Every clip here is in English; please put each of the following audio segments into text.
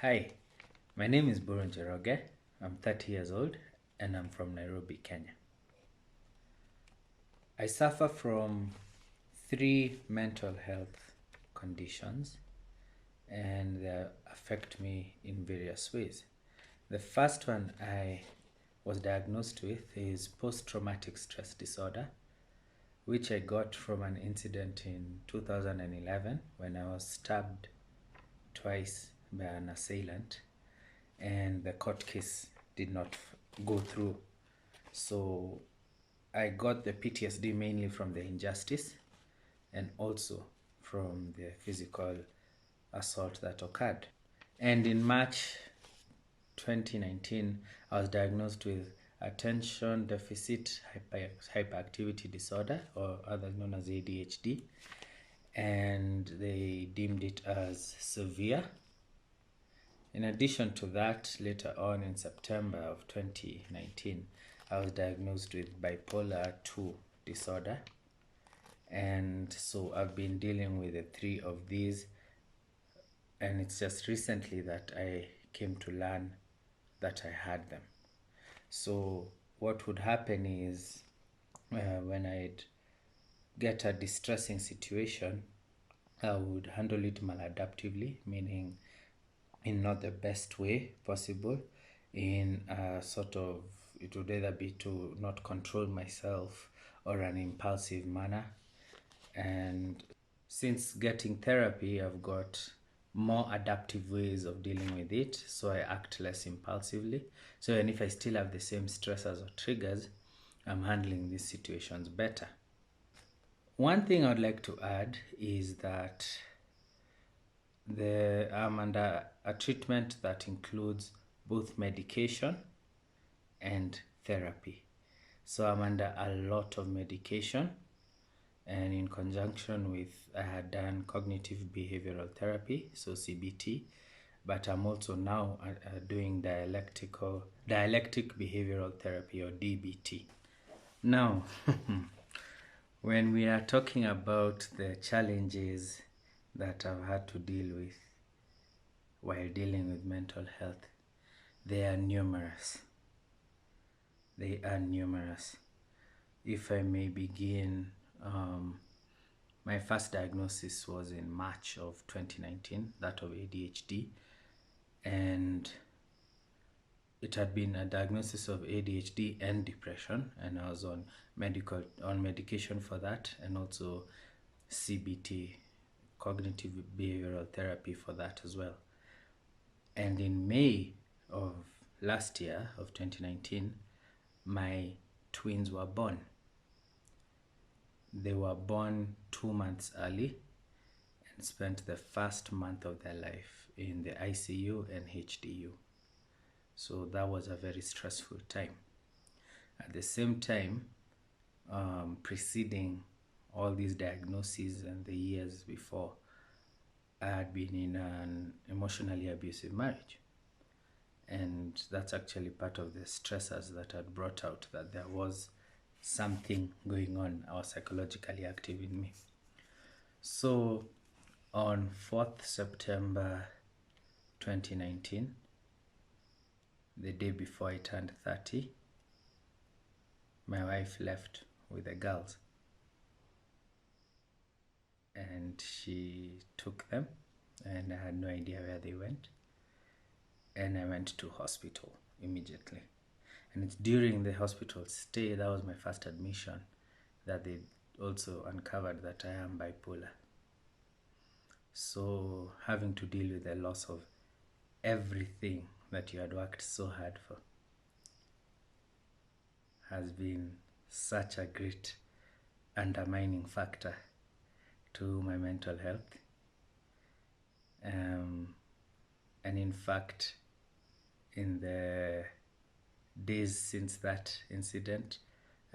Hi, my name is Mburu Njoroge. I'm 30 years old and I'm from Nairobi, Kenya. I suffer from 3 mental health conditions and they affect me in various ways. The first one I was diagnosed with is post-traumatic stress disorder, which I got from an incident in 2011 when I was stabbed twice by an assailant and the court case did not go through. So I got the PTSD mainly from the injustice and also from the physical assault that occurred. And in March 2019, I was diagnosed with attention deficit hyperactivity disorder, or otherwise known as ADHD, and they deemed it as severe. In addition to that, later on in September of 2019, I was diagnosed with bipolar 2 disorder. And so I've been dealing with the 3 of these. And it's just recently that I came to learn that I had them. So what would happen is when I'd get a distressing situation, I would handle it maladaptively, meaning in not the best way possible, in a sort of, it would either be to not control myself or an impulsive manner. And since getting therapy, I've got more adaptive ways of dealing with it, so I act less impulsively. So even if I still have the same stressors or triggers, I'm handling these situations better. One thing I'd like to add is that I'm under a treatment that includes both medication and therapy. So I'm under a lot of medication, and in conjunction with, I had done cognitive behavioral therapy, so CBT, but I'm also now doing dialectic behavioral therapy, or DBT. Now, when we are talking about the challenges that I've had to deal with while dealing with mental health, they are numerous. They are numerous. If I may begin, my first diagnosis was in March of 2019, that of ADHD, and it had been a diagnosis of ADHD and depression, and I was on medication for that, and also CBT, cognitive behavioral therapy, for that as well. And in May of last year, of 2019, my twins were born. They were born 2 months early and spent the first month of their life in the ICU and HDU. So that was a very stressful time. At the same time, preceding all these diagnoses and the years before, I had been in an emotionally abusive marriage. And that's actually part of the stressors that had brought out that there was something going on or psychologically active in me. So on 4th September 2019, the day before I turned 30, my wife left with the girls. And she took them, and I had no idea where they went. And I went to hospital immediately. And it's during the hospital stay, that was my first admission, that they also uncovered that I am bipolar. So having to deal with the loss of everything that you had worked so hard for has been such a great undermining factor to my mental health. And in fact, in the days since that incident,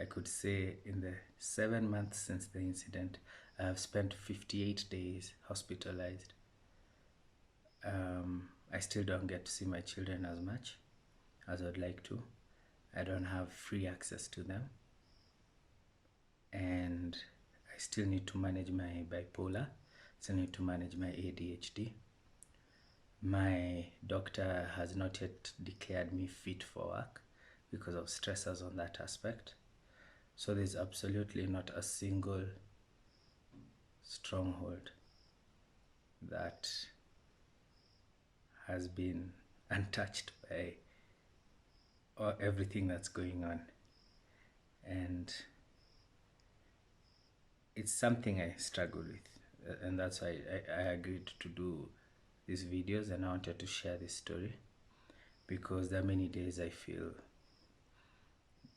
I could say in the 7 months since the incident, I have spent 58 days hospitalized. I still don't get to see my children as much as I'd like to. I don't have free access to them. And I still need to manage my bipolar, still need to manage my ADHD. My doctor has not yet declared me fit for work because of stressors on that aspect. So there's absolutely not a single stronghold that has been untouched by everything that's going on. And it's something I struggle with. And that's why I agreed to do these videos, and I wanted to share this story because there are many days I feel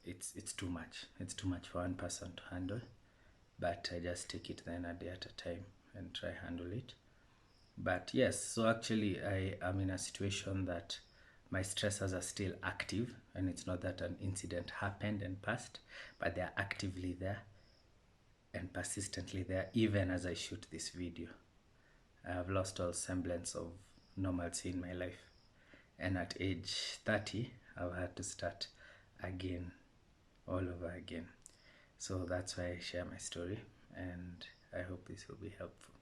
it's too much. It's too much for one person to handle. But I just take it then a day at a time and try handle it. But yes, so actually I am in a situation that my stressors are still active, and it's not that an incident happened and passed, but they are actively there and persistently there even as I shoot this video. I have lost all semblance of normalcy in my life, and at age 30 I've had to start again, all over again. So that's why I share my story, and I hope this will be helpful.